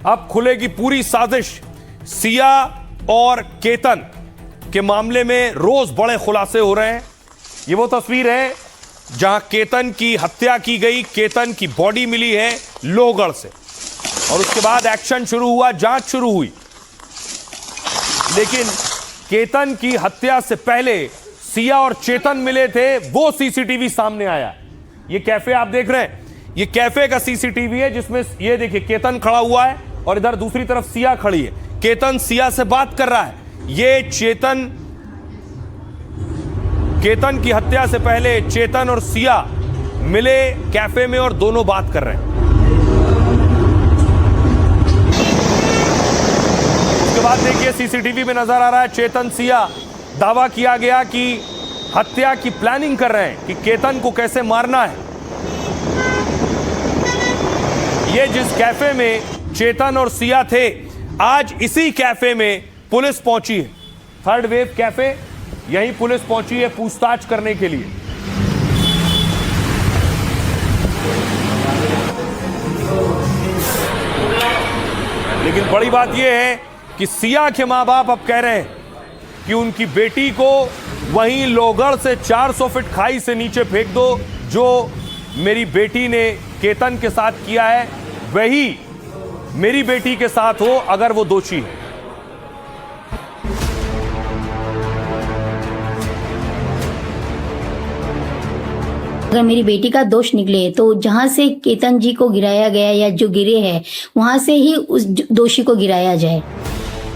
अब खुलेगी पूरी साजिश। सिया और केतन के मामले में रोज बड़े खुलासे हो रहे हैं। ये वो तस्वीर है जहां केतन की हत्या की गई, केतन की बॉडी मिली है लोहगढ़ से, और उसके बाद एक्शन शुरू हुआ, जांच शुरू हुई। लेकिन केतन की हत्या से पहले सिया और चेतन मिले थे, वो सीसीटीवी सामने आया। ये कैफे आप देख रहे हैं, ये कैफे का सीसीटीवी है जिसमें ये देखिए केतन खड़ा हुआ है और इधर दूसरी तरफ सिया खड़ी है। केतन सिया से बात कर रहा है। ये केतन की हत्या से पहले चेतन और सिया मिले कैफे में और दोनों बात कर रहे हैं। उसके बाद देखिए सीसीटीवी में नजर आ रहा है चेतन सिया, दावा किया गया कि हत्या की प्लानिंग कर रहे हैं कि केतन को कैसे मारना है। ये जिस कैफे में चेतन और सिया थे, आज इसी कैफे में पुलिस पहुंची है। थर्ड वेव कैफे, यहीं पुलिस पहुंची है पूछताछ करने के लिए। लेकिन बड़ी बात यह है कि सिया के मां बाप अब कह रहे हैं कि उनकी बेटी को वहीं लोहगढ़ से 400 फीट खाई से नीचे फेंक दो। जो मेरी बेटी ने केतन के साथ किया है वही मेरी बेटी के साथ हो अगर वो दोषी है। अगर मेरी बेटी का दोष निकले तो जहां से केतन जी को गिराया गया या जो गिरे हैं वहां से ही उस दोषी को गिराया जाए।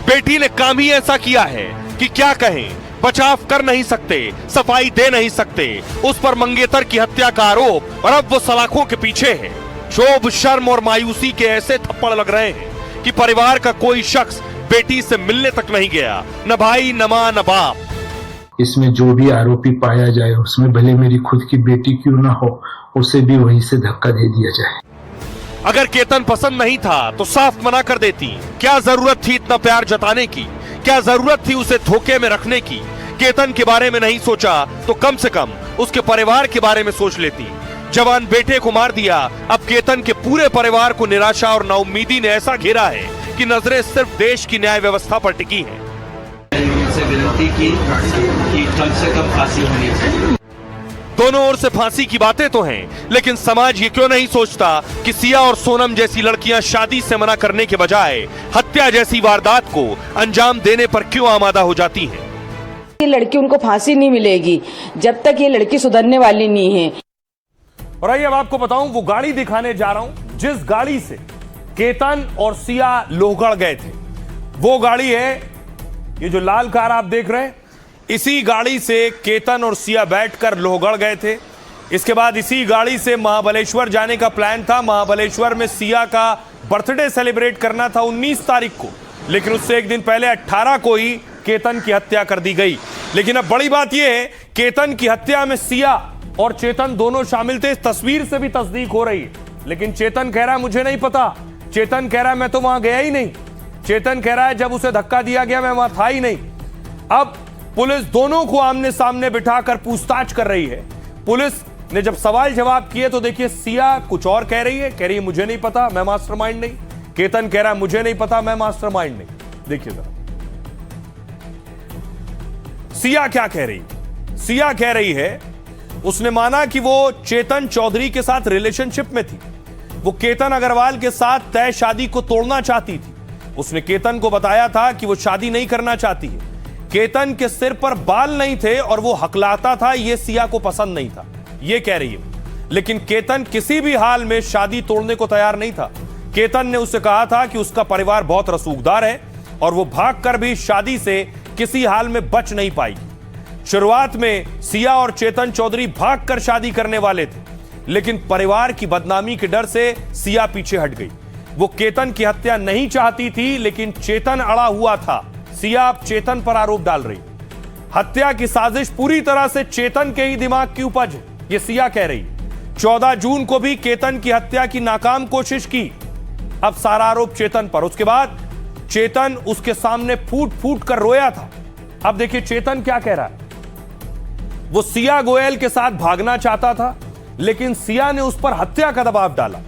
बेटी ने काम ही ऐसा किया है कि क्या कहें, बचाव कर नहीं सकते, सफाई दे नहीं सकते। उस पर मंगेतर की हत्या का आरोप और अब वो सलाखों के पीछे है। क्षोभ, शर्म और मायूसी के ऐसे थप्पड़ लग रहे हैं कि परिवार का कोई शख्स बेटी से मिलने तक नहीं गया, न भाई, न मां, न बाप। इसमें जो भी आरोपी पाया जाए उसमें भले मेरी खुद की बेटी क्यों ना हो, उसे भी वहीं से धक्का दे दिया जाए। अगर केतन पसंद नहीं था तो साफ मना कर देती। क्या जरूरत थी इतना प्यार जताने की? क्या जरूरत थी उसे धोखे में रखने की? केतन के बारे में नहीं सोचा तो कम से कम उसके परिवार के बारे में सोच लेती। जवान बेटे को मार दिया, अब केतन के पूरे परिवार को निराशा और नाउम्मीदी ने ऐसा घेरा है कि नजरें सिर्फ देश की न्याय व्यवस्था पर टिकी हैं। से विनती की कि कम से कम फांसी होनी चाहिए। दोनों ओर से फांसी की बातें तो हैं, लेकिन समाज ये क्यों नहीं सोचता कि सिया और सोनम जैसी लड़कियां शादी से मना करने के बजाय हत्या जैसी वारदात को अंजाम देने पर क्यों आमादा हो जाती हैं? ये लड़की, उनको फांसी नहीं मिलेगी जब तक ये लड़की सुधरने वाली नहीं है। और आइए अब आपको बताऊं वो गाड़ी दिखाने जा रहा हूं जिस गाड़ी से केतन और सिया लोहगढ़ गए थे। वो गाड़ी है ये जो लाल कार आप देख रहे हैं, इसी गाड़ी से केतन और सिया बैठकर लोहगढ़ गए थे। इसके बाद इसी गाड़ी से महाबलेश्वर जाने का प्लान था। महाबलेश्वर में सिया का बर्थडे सेलिब्रेट करना था 19 तारीख को, लेकिन उससे एक दिन पहले 18 को ही केतन की हत्या कर दी गई। लेकिन अब बड़ी बात यह है, केतन की हत्या में सिया और चेतन दोनों शामिल थे। इस तस्वीर से भी तस्दीक हो रही है, लेकिन चेतन कह रहा है मुझे नहीं पता। चेतन कह रहा है मैं तो वहां गया ही नहीं। चेतन कह रहा है जब उसे धक्का दिया गया मैं वहां था ही नहीं। अब पुलिस दोनों को आमने सामने बिठाकर पूछताछ कर रही है। पुलिस ने जब सवाल जवाब किए तो देखिए सिया कुछ और कह रही है मुझे नहीं पता, मैं मास्टरमाइंड नहीं। केतन कह रहा है मुझे नहीं पता, मैं मास्टरमाइंड नहीं। देखिए जरा सिया क्या कह रही है। सिया कह रही है उसने माना कि वो चेतन चौधरी के साथ रिलेशनशिप में थी। वो केतन अग्रवाल के साथ तय शादी को तोड़ना चाहती थी। उसने केतन को बताया था कि वो शादी नहीं करना चाहती है। केतन के सिर पर बाल नहीं थे और वो हकलाता था, ये सिया को पसंद नहीं था, ये कह रही है। लेकिन केतन किसी भी हाल में शादी तोड़ने को तैयार नहीं था। केतन ने उससे कहा था कि उसका परिवार बहुत रसूखदार है और वो भागकर भी शादी से किसी हाल में बच नहीं पाएगी। शुरुआत में सिया और चेतन चौधरी भागकर शादी करने वाले थे, लेकिन परिवार की बदनामी के डर से सिया पीछे हट गई। वो केतन की हत्या नहीं चाहती थी, लेकिन चेतन अड़ा हुआ था। सिया अब चेतन पर आरोप डाल रही। हत्या की साजिश पूरी तरह से चेतन के ही दिमाग की उपज है, ये सिया कह रही। 14 जून को भी केतन की हत्या की नाकाम कोशिश की। अब सारा आरोप चेतन पर। उसके बाद चेतन उसके सामने फूट फूट कर रोया था। अब देखिए चेतन क्या कह रहा है। वो सिया गोयल के साथ भागना चाहता था, लेकिन सिया ने उस पर हत्या का दबाव डाला।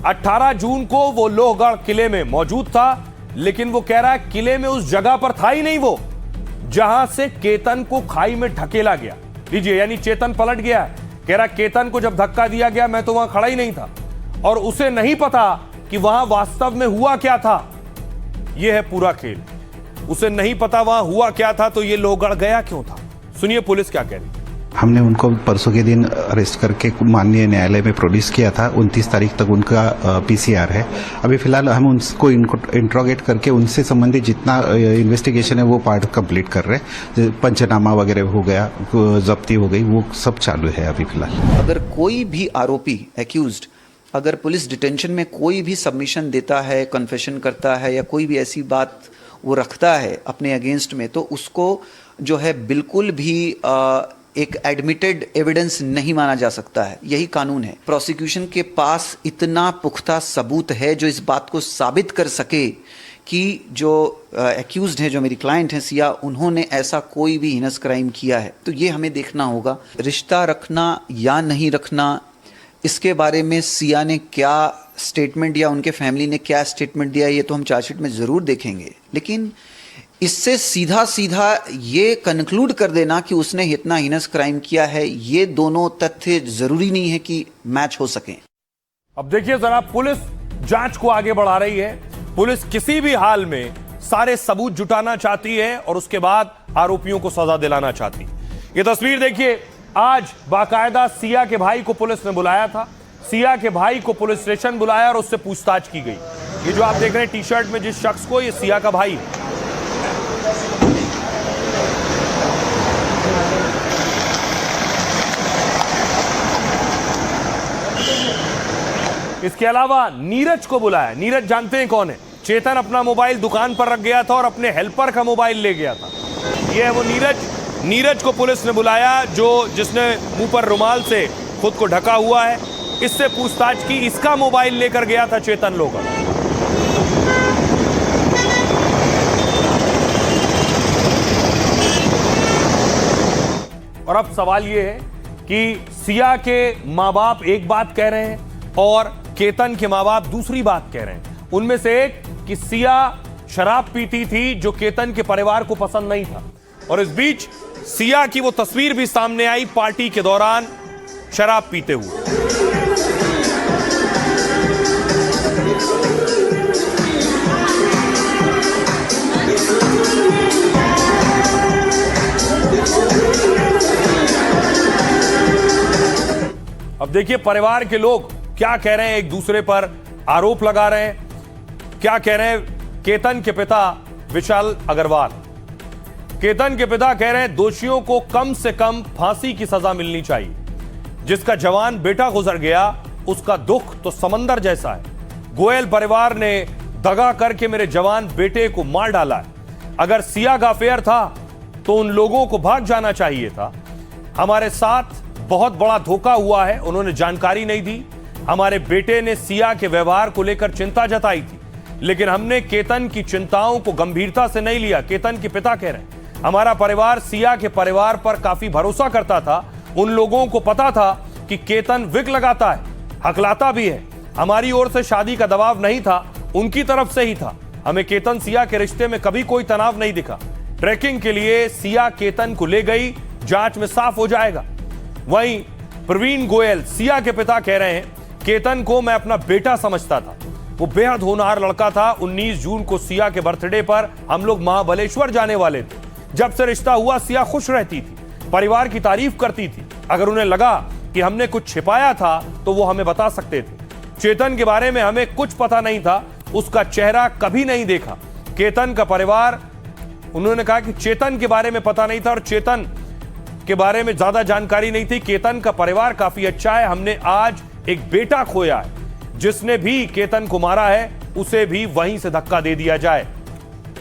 18 जून को वो लोहगढ़ किले में मौजूद था, लेकिन वो कह रहा है किले में उस जगह पर था ही नहीं वो जहां से केतन को खाई में ढकेला गया। लीजिए, यानी चेतन पलट गया है। कह रहा केतन को जब धक्का दिया गया मैं तो वहां खड़ा ही नहीं था और उसे नहीं पता कि वहां वास्तव में हुआ क्या था। यह है पूरा खेल। उसे नहीं पता वहां हुआ क्या था, तो ये लोहगढ़ गया क्यों था? सुनिए पुलिस क्या कह रही है। हमने उनको परसों के दिन अरेस्ट करके माननीय न्यायालय में प्रोड्यूस किया था। 29 तारीख तक उनका पीसीआर है। अभी फिलहाल हम उनको इंट्रोगेट करके उनसे संबंधित जितना इन्वेस्टिगेशन है वो पार्ट कंप्लीट कर रहे हैं। पंचनामा वगैरह हो गया, जब्ती हो गई, वो सब चालू है अभी फिलहाल। अगर कोई भी आरोपी एक्यूज्ड अगर पुलिस डिटेंशन में कोई भी सबमिशन देता है, कन्फेशन करता है या कोई भी ऐसी बात वो रखता है अपने अगेंस्ट में, तो उसको जो है बिल्कुल भी एक एडमिटेड एविडेंस नहीं माना जा सकता है। यही कानून है। प्रोसिक्यूशन के पास इतना पुख्ता सबूत है जो इस बात को साबित कर सके कि जो एक्यूज्ड है, जो मेरी क्लाइंट है सिया, उन्होंने ऐसा कोई भी हिनस क्राइम किया है। तो ये हमें देखना होगा। रिश्ता रखना या नहीं रखना, इसके बारे में सिया ने क्या स्टेटमेंट या उनके फैमिली ने क्या स्टेटमेंट दिया, ये तो हम चार्जशीट में ज़रूर देखेंगे। लेकिन इससे सीधा सीधा ये कंक्लूड कर देना कि उसने इतना हीनस क्राइम किया है, ये दोनों तथ्य जरूरी नहीं है कि मैच हो सकें। अब देखिए जरा, पुलिस जांच को आगे बढ़ा रही है। पुलिस किसी भी हाल में सारे सबूत जुटाना चाहती है और उसके बाद आरोपियों को सजा दिलाना चाहती है। ये तस्वीर देखिए, आज बाकायदा सिया के भाई को पुलिस ने बुलाया था। सिया के भाई को पुलिस स्टेशन बुलाया और उससे पूछताछ की गई। ये जो आप देख रहे हैं टी शर्ट में जिस शख्स को, ये सिया का भाई है। इसके अलावा नीरज को बुलाया। नीरज जानते हैं कौन है? चेतन अपना मोबाइल दुकान पर रख गया था और अपने हेल्पर का मोबाइल ले गया था। यह है वो नीरज। नीरज को पुलिस ने बुलाया, जिसने मुंह पर रुमाल से खुद को ढका हुआ है। इससे पूछताछ की। इसका मोबाइल लेकर गया था चेतन लोग। और अब सवाल यह है कि सिया के मां बाप एक बात कह रहे हैं और केतन के मां बाप दूसरी बात कह रहे हैं। उनमें से एक कि सिया शराब पीती थी जो केतन के परिवार को पसंद नहीं था, और इस बीच सिया की वो तस्वीर भी सामने आई पार्टी के दौरान शराब पीते हुए। अब देखिए परिवार के लोग क्या कह रहे हैं, एक दूसरे पर आरोप लगा रहे हैं। क्या कह रहे हैं केतन के पिता विशाल अग्रवाल? केतन के पिता कह रहे हैं दोषियों को कम से कम फांसी की सजा मिलनी चाहिए। जिसका जवान बेटा गुजर गया उसका दुख तो समंदर जैसा है। गोयल परिवार ने दगा करके मेरे जवान बेटे को मार डाला है। अगर सिया का अफेयर था तो उन लोगों को भाग जाना चाहिए था। हमारे साथ बहुत बड़ा धोखा हुआ है, उन्होंने जानकारी नहीं दी। हमारे बेटे ने सिया के व्यवहार को लेकर चिंता जताई थी, लेकिन हमने केतन की चिंताओं को गंभीरता से नहीं लिया। केतन के पिता कह रहे हैं हमारा परिवार सिया के परिवार पर काफी भरोसा करता था। उन लोगों को पता था कि केतन विग लगाता है, हकलाता भी है। हमारी ओर से शादी का दबाव नहीं था, उनकी तरफ से ही था। हमें केतन सिया के रिश्ते में कभी कोई तनाव नहीं दिखा। ट्रैकिंग के लिए सिया केतन को ले गई, जांच में साफ हो जाएगा। वहीं प्रवीण गोयल सिया के पिता कह रहे हैं केतन को मैं अपना बेटा समझता था, वो बेहद होनहार लड़का था। 19 जून को सिया के बर्थडे पर हम लोग महाबलेश्वर जाने वाले थे। जब से रिश्ता हुआ सिया खुश रहती थी, परिवार की तारीफ करती थी। अगर उन्हें लगा कि हमने कुछ छिपाया था तो वो हमें बता सकते थे। चेतन के बारे में हमें कुछ पता नहीं था, उसका चेहरा कभी नहीं देखा। केतन का परिवार, उन्होंने कहा कि चेतन के बारे में पता नहीं था और चेतन के बारे में ज्यादा जानकारी नहीं थी। केतन का परिवार काफी अच्छा है। हमने आज एक बेटा खोया है। जिसने भी केतन को मारा है उसे भी वहीं से धक्का दे दिया जाए।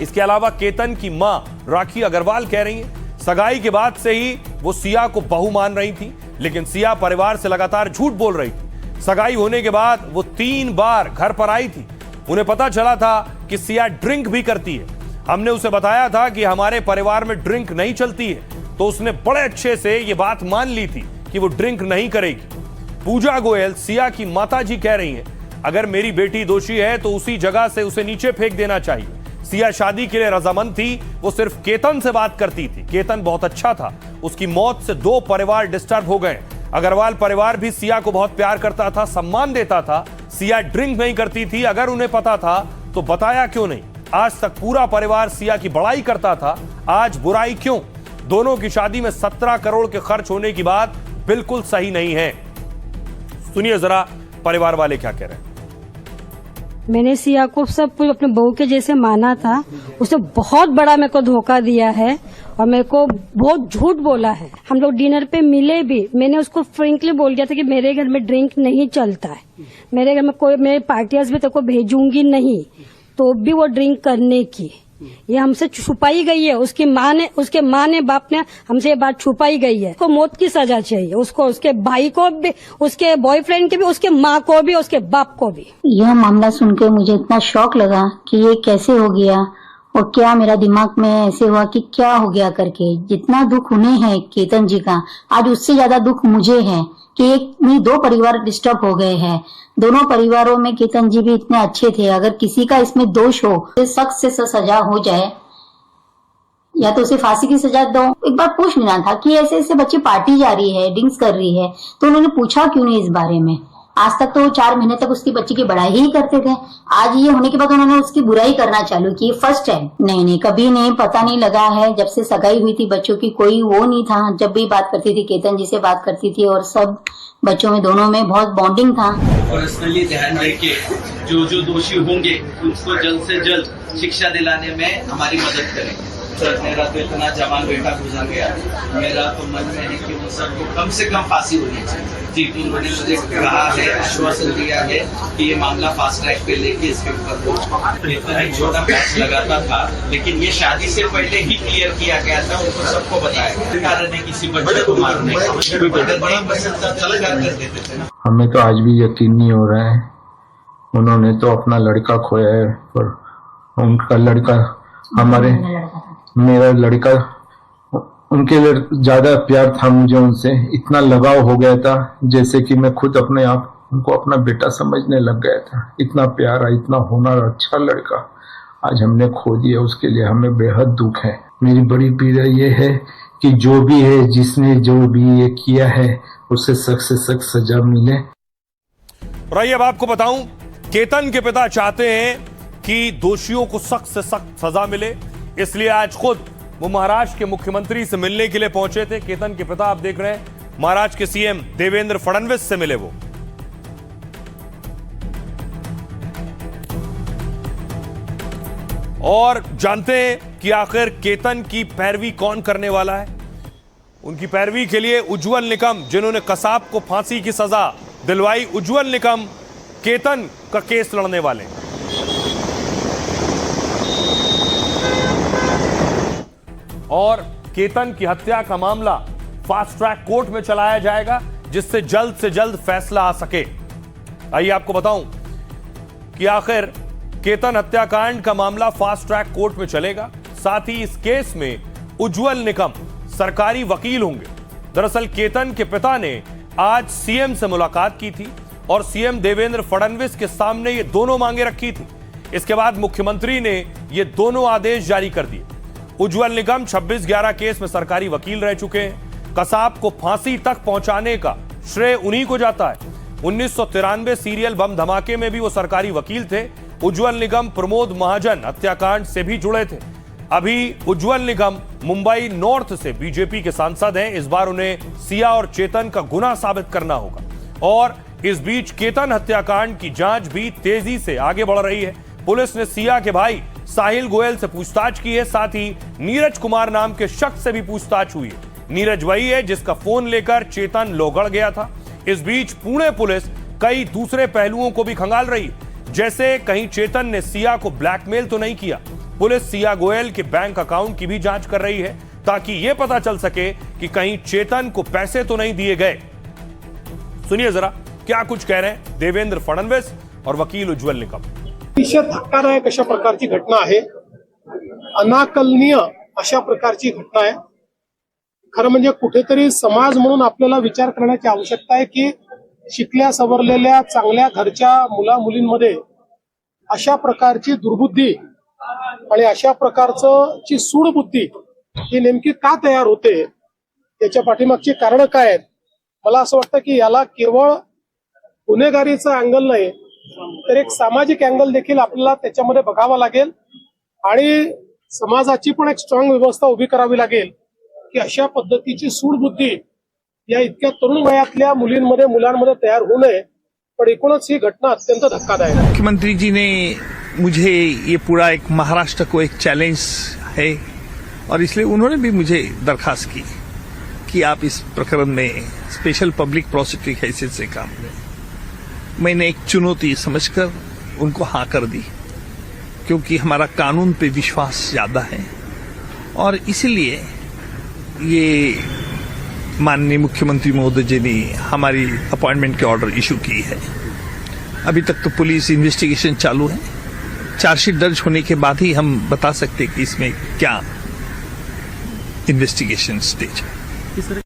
इसके अलावा केतन की मां राखी अग्रवाल कह रही है सगाई के बाद से ही वो सिया को बहू मान रही थी, लेकिन सिया परिवार से लगातार झूठ बोल रही थी। सगाई होने के बाद वो 3 बार घर पर आई थी। उन्हें पता चला था कि सिया ड्रिंक भी करती है। हमने उसे बताया था कि हमारे परिवार में ड्रिंक नहीं चलती है, तो उसने बड़े अच्छे से ये बात मान ली थी कि वो ड्रिंक नहीं करेगी। पूजा गोयल सिया की माताजी कह रही हैं अगर मेरी बेटी दोषी है तो उसी जगह से उसे नीचे फेंक देना चाहिए। सिया शादी के लिए रजामंद थी, वो सिर्फ केतन से बात करती थी। केतन बहुत अच्छा था, उसकी मौत से 2 परिवार डिस्टर्ब हो गए। अग्रवाल परिवार भी सिया को बहुत प्यार करता था, सम्मान देता था। सिया ड्रिंक नहीं करती थी, अगर उन्हें पता था तो बताया क्यों नहीं? आज तक पूरा परिवार सिया की बड़ाई करता था, आज बुराई क्यों? दोनों की शादी में 17 करोड़ के खर्च होने की बात बिल्कुल सही नहीं है। सुनिए जरा परिवार वाले क्या कह रहे हैं। मैंने सिया को सब कुछ अपने बहू के जैसे माना था, उसने बहुत बड़ा मेरे को धोखा दिया है और मेरे को बहुत झूठ बोला है। हम लोग डिनर पे मिले भी, मैंने उसको फ्रेंकली बोल दिया था कि मेरे घर में ड्रिंक नहीं चलता है, मेरे घर में कोई मेरे पार्टियां भी तेरे को भेजूंगी नहीं, तो भी वो ड्रिंक करने की ये हमसे छुपाई गई है। उसके माँ ने बाप ने हमसे ये बात छुपाई गई है। उसको मौत की सजा चाहिए, उसको, उसके भाई को भी, उसके बॉयफ्रेंड के भी, उसके माँ को भी, उसके बाप को भी। यह मामला सुनकर मुझे इतना शौक लगा कि ये कैसे हो गया और क्या मेरा दिमाग में ऐसे हुआ कि क्या हो गया करके। जितना दुख उन्हें है केतन जी का, आज उससे ज्यादा दुख मुझे है कि एक नहीं 2 परिवार डिस्टर्ब हो गए हैं। दोनों परिवारों में केतन जी भी इतने अच्छे थे। अगर किसी का इसमें दोष हो तो सख्त से सजा हो जाए, या तो उसे फांसी की सजा दो। एक बार पूछ लेना था कि ऐसे ऐसे बच्चे पार्टी जा रही है, ड्रिंक्स कर रही है, तो उन्होंने पूछा क्यों नहीं इस बारे में? आज तक तो 4 महीने तक उसकी बच्ची की बड़ाई ही करते थे, आज ये होने के बाद उन्होंने उसकी बुराई करना चालू की। फर्स्ट टाइम नहीं, कभी नहीं, पता नहीं लगा है। जब से सगाई हुई थी बच्चों की कोई वो नहीं था। जब भी बात करती थी केतन जी से बात करती थी और सब बच्चों में दोनों में बहुत बॉन्डिंग था। पर्सनली ध्यान रखे, जो दोषी होंगे उनको जल्द से जल्द शिक्षा दिलाने में हमारी मदद करें। सर, मेरा तो इतना जवान बेटा गुजर गया, मेरा तो मन में है कि उन सबको कम से कम फांसी होनी चाहिए। जी, उन्होंने मुझे कहा है, आश्वासन दिया है कि ये मामला फास्ट ट्रैक पे लेके इसके ऊपर एक छोटा पैच लगाता था, लेकिन ये शादी से पहले ही क्लियर किया गया था, उनको सबको बताया गया। कारण है किसी बच्चे को मारने का, अगर नहीं पसंद था तो कर देते थे ना। हमें तो आज भी यकीन नहीं हो रहा है। उन्होंने तो अपना लड़का खोया है, पर उनका लड़का मेरा लड़का, उनके लिए ज्यादा प्यार था मुझे उनसे, इतना लगाव हो गया था जैसे कि मैं खुद अपने आप उनको अपना बेटा समझने लग गया था। इतना प्यारा, इतना होनहार, अच्छा लड़का आज हमने खो दिया, उसके लिए हमें बेहद दुख है। मेरी बड़ी पीड़ा ये है कि जो भी है, जिसने जो भी ये किया है, उसे सख्त से सख्त सजा मिले। और आइए अब आपको बताऊं, केतन के पिता चाहते हैं कि दोषियों को सख्त से सख्त सजा मिले, इसलिए आज खुद वो महाराष्ट्र के मुख्यमंत्री से मिलने के लिए पहुंचे थे। केतन के पिता आप देख रहे हैं, महाराष्ट्र के सीएम देवेंद्र फडणवीस से मिले वो। और जानते हैं कि आखिर केतन की पैरवी कौन करने वाला है। उनकी पैरवी के लिए उज्जवल निकम, जिन्होंने कसाब को फांसी की सजा दिलवाई, उज्जवल निकम केतन का केस लड़ने वाले। और केतन की हत्या का मामला फास्ट ट्रैक कोर्ट में चलाया जाएगा, जिससे जल्द से जल्द फैसला आ सके। आइए आपको बताऊं कि आखिर केतन हत्याकांड का मामला फास्ट ट्रैक कोर्ट में चलेगा। साथ ही इस केस में उज्जवल निकम सरकारी वकील होंगे। दरअसल केतन के पिता ने आज सीएम से मुलाकात की थी और सीएम देवेंद्र फडणवीस के सामने ये दोनों मांगे रखी थी। इसके बाद मुख्यमंत्री ने ये दोनों आदेश जारी कर दिए। उज्जवल निकम 26/11 केस में सरकारी वकील रह चुके हैं। कसाब को फांसी तक पहुंचाने का श्रेय उन्हीं को जाता है। 1993 सीरियल बम धमाके में भी वो सरकारी वकील थे। उज्जवल निगम प्रमोद महाजन हत्याकांड से भी जुड़े थे। अभी उज्जवल निगम मुंबई नॉर्थ से बीजेपी के सांसद हैं। इस बार उन्हें सिया और चेतन का गुनाह साबित करना होगा। और इस बीच केतन हत्याकांड की जांच भी तेजी से आगे बढ़ रही है। पुलिस ने सिया के भाई साहिल गोयल से पूछताछ की है। साथ ही नीरज कुमार नाम के शख्स से भी पूछताछ हुई है। नीरज वही है जिसका फोन लेकर चेतन लोगड़ गया था। इस बीच पुणे पुलिस कई दूसरे पहलुओं को भी खंगाल रही है, जैसे कहीं चेतन ने सिया को ब्लैकमेल तो नहीं किया। पुलिस सिया गोयल के बैंक अकाउंट की भी जांच कर रही है, ताकि यह पता चल सके कि कहीं चेतन को पैसे तो नहीं दिए गए। सुनिए जरा क्या कुछ कह रहे हैं देवेंद्र फडणवीस और वकील उज्जवल निकम। अतिशय धक्कादायक अशा प्रकारची घटना आहे, अनाकलनीय अशा प्रकारची घटना आहे। खरं म्हणजे कुठेतरी समाज म्हणून आपल्याला विचार करण्याची आवश्यकता आहे की शिकल्या सवरलेल्या चांगल्या घरच्या मुला मुलींमध्ये अशा प्रकारची दुर्बुद्धी आणि अशा प्रकारचं ची सूडबुद्धी ही नेमकी का तयार होते, त्याच्या पाठीमागची कारण काय आहेत? मला असं वाटतं की याला केवळ गुन्हेगारीचा अँगल नाही तर एक सामाजिक अँगल देखील आपल्याला त्याच्यामध्ये बघावा लागेल आणि समाजाची पण एक स्ट्रॉंग व्यवस्था उभी करावी लागेल की अशा पद्धतीची सूडबुद्धी या इतक्या तरुण वयातल्या मुलींमध्ये मुलांमध्ये तयार होऊ नये. पण एकूणच ही घटना अत्यंत धक्कादायक आहे. मुख्यमंत्री जी ने मुझे ये पूरा एक महाराष्ट्र को एक चैलेंज है और इसलिए उन्होंने भी मुझे दरखास्त की कि आप इस प्रकरण में स्पेशल पब्लिक प्रोसिक्यूटर की हैसियत से काम लें. मैंने एक चुनौती समझकर उनको हाँ कर दी क्योंकि हमारा कानून पे विश्वास ज्यादा है और इसलिए ये माननीय मुख्यमंत्री महोदय जी ने हमारी अपॉइंटमेंट के ऑर्डर इशू की है. अभी तक तो पुलिस इन्वेस्टिगेशन चालू है. चार्जशीट दर्ज होने के बाद ही हम बता सकते हैं कि इसमें क्या इन्वेस्टिगेशन स्टेज है.